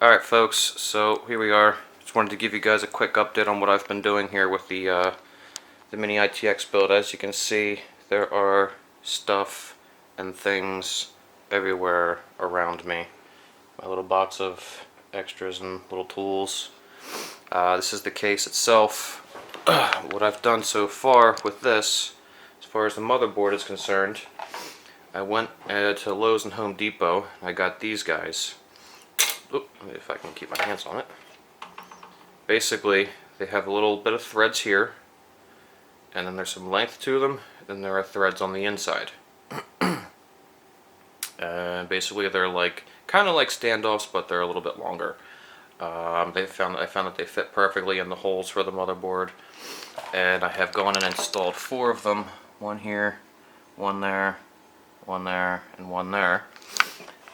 Alright folks, so here we are. Just wanted to give you guys a quick update on what I've been doing here with the Mini-Itx build. As you can see, there are stuff and things everywhere around me. My little box of extras and little tools. This is the case itself. What I've done so far with this, as far as the motherboard is concerned, I went to Lowe's and Home Depot and I got these guys. Oop, let me see if I can keep my hands on it. Basically, they have a little bit of threads here, and then there's some length to them, and then there are threads on the inside. And basically, they're like kind of like standoffs, but they're a little bit longer. I found that they fit perfectly in the holes for the motherboard, and I have gone and installed 4 of them. One here, one there, one there, and one there.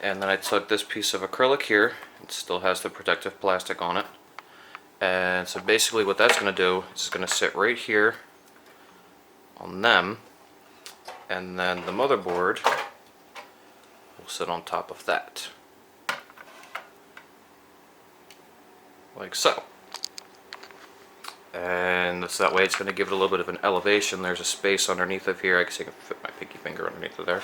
And then I took this piece of acrylic here. It still has the protective plastic on it. And so basically what that's going to do is it's going to sit right here on them. And then the motherboard will sit on top of that. Like so. And so that way it's going to give it a little bit of an elevation. There's a space underneath of here. I can fit my pinky finger underneath of there.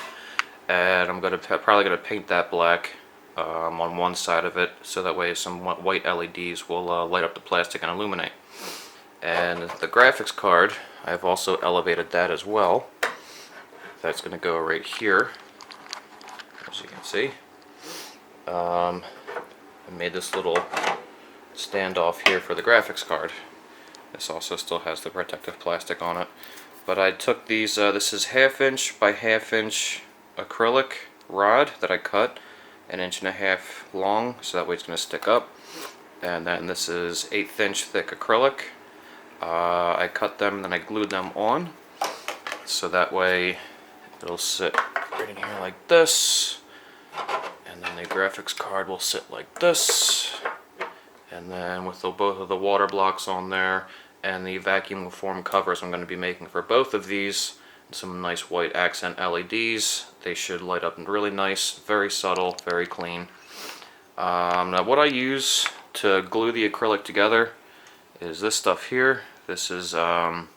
And I'm probably going to paint that black on one side of it, so that way some white LEDs will light up the plastic and illuminate. And the graphics card, I've also elevated that as well. That's going to go right here, as you can see. I made this little standoff here for the graphics card. This also still has the protective plastic on it. But I took these, this is 1/2 inch by 1/2 inch acrylic rod that I cut 1.5 inches long, so that way it's going to stick up. And then this is 1/8 inch thick acrylic. I cut them and then I glued them on, so that way it'll sit right in here like this, and then the graphics card will sit like this, and then with both of the water blocks on there and the vacuum form covers I'm going to be making for both of these, some nice white accent LEDs. They should light up really nice, very subtle, very clean. Now what I use to glue the acrylic together is this stuff here. This is if I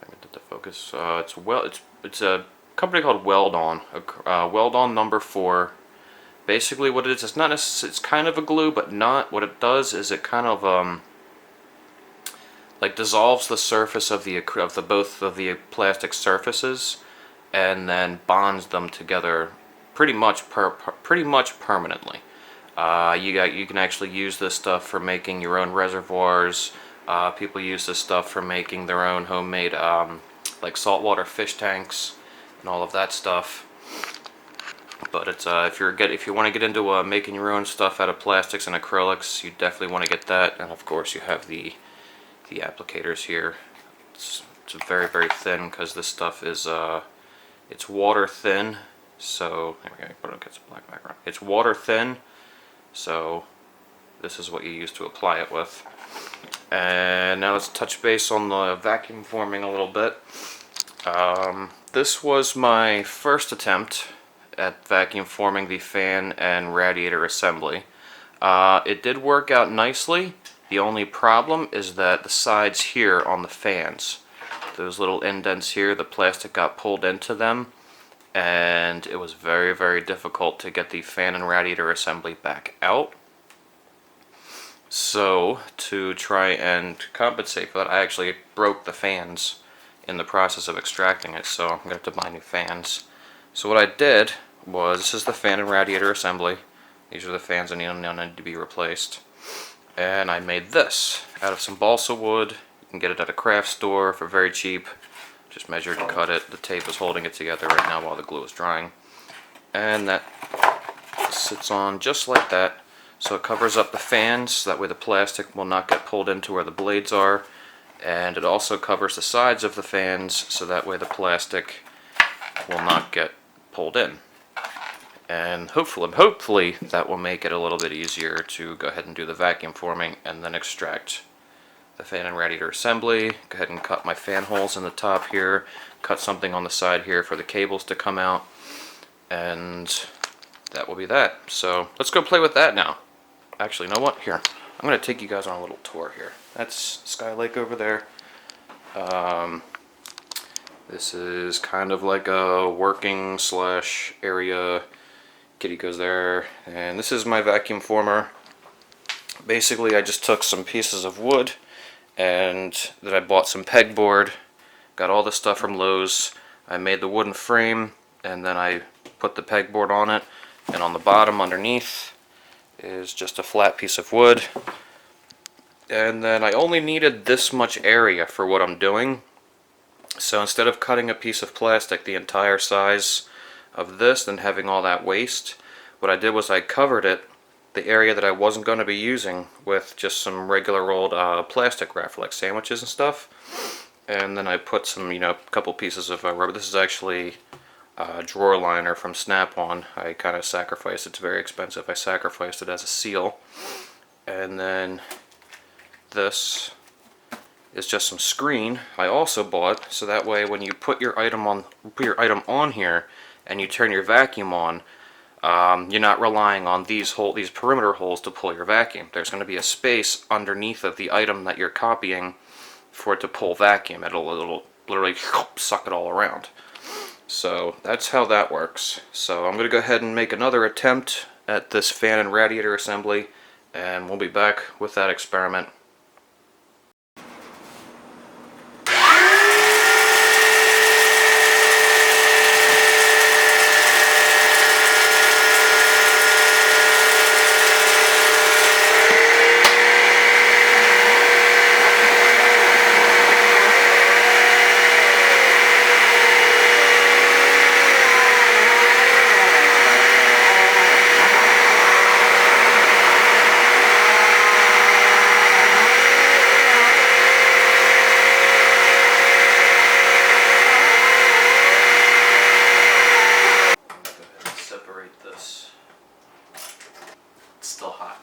can get the focus. It's a company called Weld-On. Weld-On number 4. Basically what it is, it's not necessarily, it's kind of a glue, but not. What it does is it kind of like dissolves the surface of both of the plastic surfaces, and then bonds them together pretty much permanently. You can actually use this stuff for making your own reservoirs. People use this stuff for making their own homemade like saltwater fish tanks and all of that stuff. But it's if you want to get into making your own stuff out of plastics and acrylics, you definitely want to get that. And of course you have the applicators here. It's very, very thin, because this stuff is it's water thin. So there we go, put it against a black background. It's water thin, so this is what you use to apply it with. And now let's touch base on the vacuum forming a little bit. This was my first attempt at vacuum forming the fan and radiator assembly. It did work out nicely. The only problem is that the sides here on the fans, those little indents here, the plastic got pulled into them, and it was very, very difficult to get the fan and radiator assembly back out. So to try and compensate for that, I actually broke the fans in the process of extracting it, so I'm going to have to buy new fans. So what I did was, this is the fan and radiator assembly. These are the fans that need to be replaced. And I made this out of some balsa wood. You can get it at a craft store for very cheap. Just measured and cut it. The tape is holding it together right now while the glue is drying. And that sits on just like that. So it covers up the fans, so that way the plastic will not get pulled into where the blades are. And it also covers the sides of the fans, so that way the plastic will not get pulled in. And hopefully that will make it a little bit easier to go ahead and do the vacuum forming and then extract the fan and radiator assembly. Go ahead and cut my fan holes in the top here, cut something on the side here for the cables to come out, and that will be that. So let's go play with that now. actually, you know what? Here, I'm going to take you guys on a little tour here. That's Sky Lake over there. This is kind of like a working slash area. Kitty goes there. And this is my vacuum former. Basically, I just took some pieces of wood and then I bought some pegboard. Got all this stuff from Lowe's. I made the wooden frame and then I put the pegboard on it. And on the bottom underneath is just a flat piece of wood. And then I only needed this much area for what I'm doing. So instead of cutting a piece of plastic the entire size of this and having all that waste, what I did was I covered it, the area that I wasn't going to be using, with just some regular old plastic wrap for like sandwiches and stuff. And then I put some, a couple pieces of rubber. This is actually a drawer liner from Snap-on. I kind of sacrificed it. It's very expensive. I sacrificed it as a seal. And then this is just some screen I also bought, so that way when you put your item on here and you turn your vacuum on, you're not relying on these perimeter holes to pull your vacuum. There's going to be a space underneath of the item that you're copying for it to pull vacuum. It'll literally suck it all around. So that's how that works. So I'm going to go ahead and make another attempt at this fan and radiator assembly, and we'll be back with that experiment. Still hot.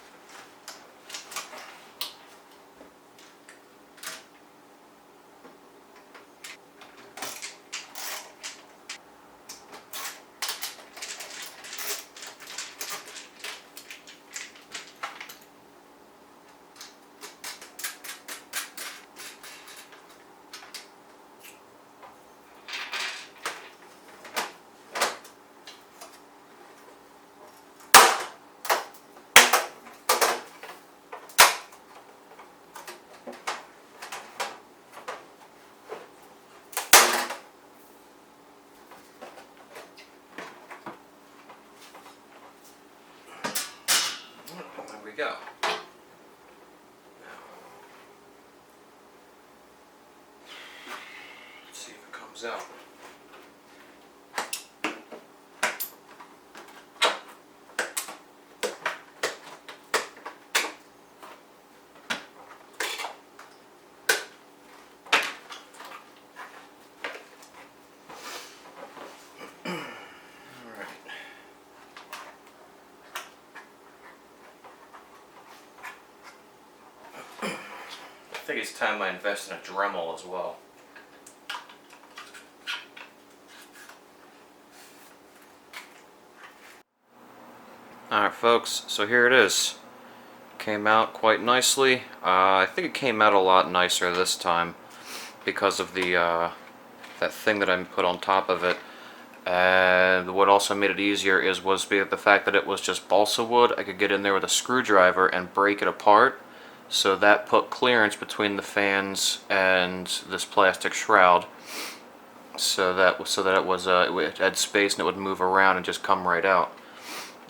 There we go. Let's see if it comes out. I think it's time I invest in a Dremel as well. Alright folks, so here it is. Came out quite nicely. I think it came out a lot nicer this time because of the that thing that I put on top of it. And what also made it easier was the fact that it was just balsa wood. I could get in there with a screwdriver and break it apart. So that put clearance between the fans and this plastic shroud, so that it had space and it would move around and just come right out.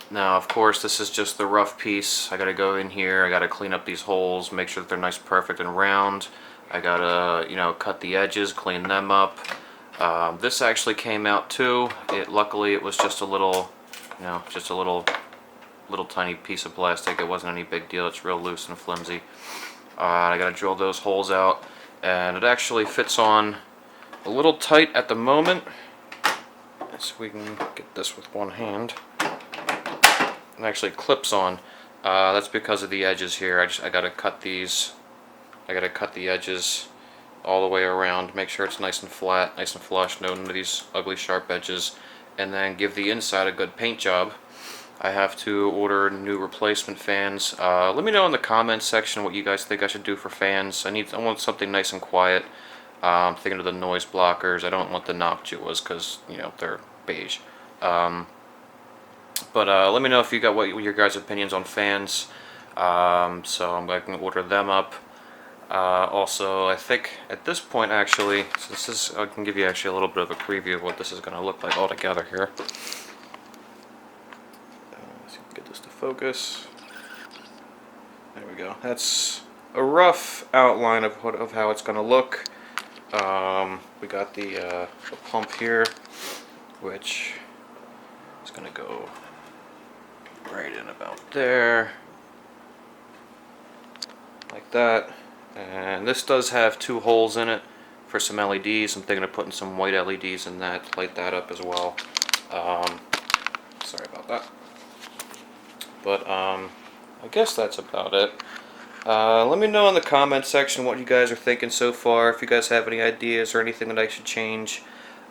Now, of course, this is just the rough piece. I gotta go in here. I gotta clean up these holes, make sure that they're nice, perfect, and round. I gotta, cut the edges, clean them up. This actually came out too. Luckily, it was just a little, little tiny piece of plastic. It wasn't any big deal. It's real loose and flimsy. I gotta drill those holes out, and it actually fits on a little tight at the moment, so we can get this with one hand. It actually clips on. That's because of the edges here. I gotta cut these. I gotta cut the edges all the way around, make sure it's nice and flat, nice and flush, no none of these ugly sharp edges, and then give the inside a good paint job. I have to order new replacement fans. Let me know in the comments section what you guys think I should do for fans. I want something nice and quiet. I'm thinking of the noise blockers. I don't want the Noctuas because, you know, they're beige. But let me know if you got what your guys' opinions on fans. So I can order them up. Also, I think at this point, actually, since I can give you actually a little bit of a preview of what this is going to look like all together here. Let's see if we can get this to focus. There we go. That's a rough outline of how it's going to look. We got the pump here, which is going to go right in about there, like that. And this does have 2 holes in it for some LEDs. I'm thinking of putting some white LEDs in that to light that up as well. Sorry about that. But I guess that's about it. Let me know in the comments section what you guys are thinking so far. If you guys have any ideas or anything that I should change.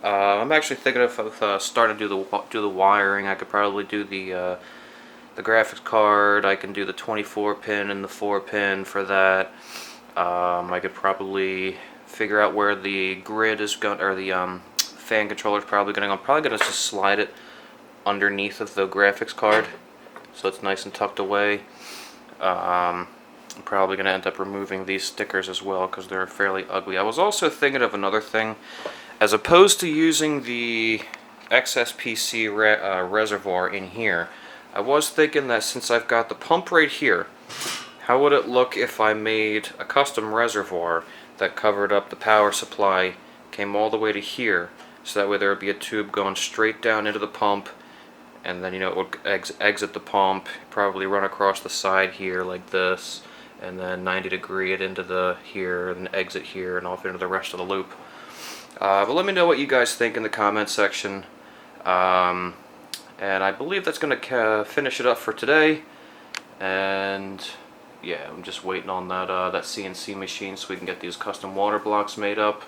I'm actually thinking of starting to do the wiring. I could probably do the graphics card. I can do the 24 pin and the 4 pin for that. I could probably figure out where the grid is going, or the fan controller is probably going to go. I'm probably going to just slide it underneath of the graphics card, so it's nice and tucked away. I'm probably going to end up removing these stickers as well because they're fairly ugly. I was also thinking of another thing. As opposed to using the XSPC reservoir in here, I was thinking that since I've got the pump right here, how would it look if I made a custom reservoir that covered up the power supply, came all the way to here, so that way there would be a tube going straight down into the pump, and then, you know, it would exit the pump, probably run across the side here like this, and then 90-degree it into the here, and exit here, and off into the rest of the loop. But let me know what you guys think in the comments section. And I believe that's going to finish it up for today. And yeah, I'm just waiting on that CNC machine so we can get these custom water blocks made up.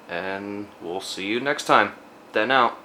And we'll see you next time. Then out.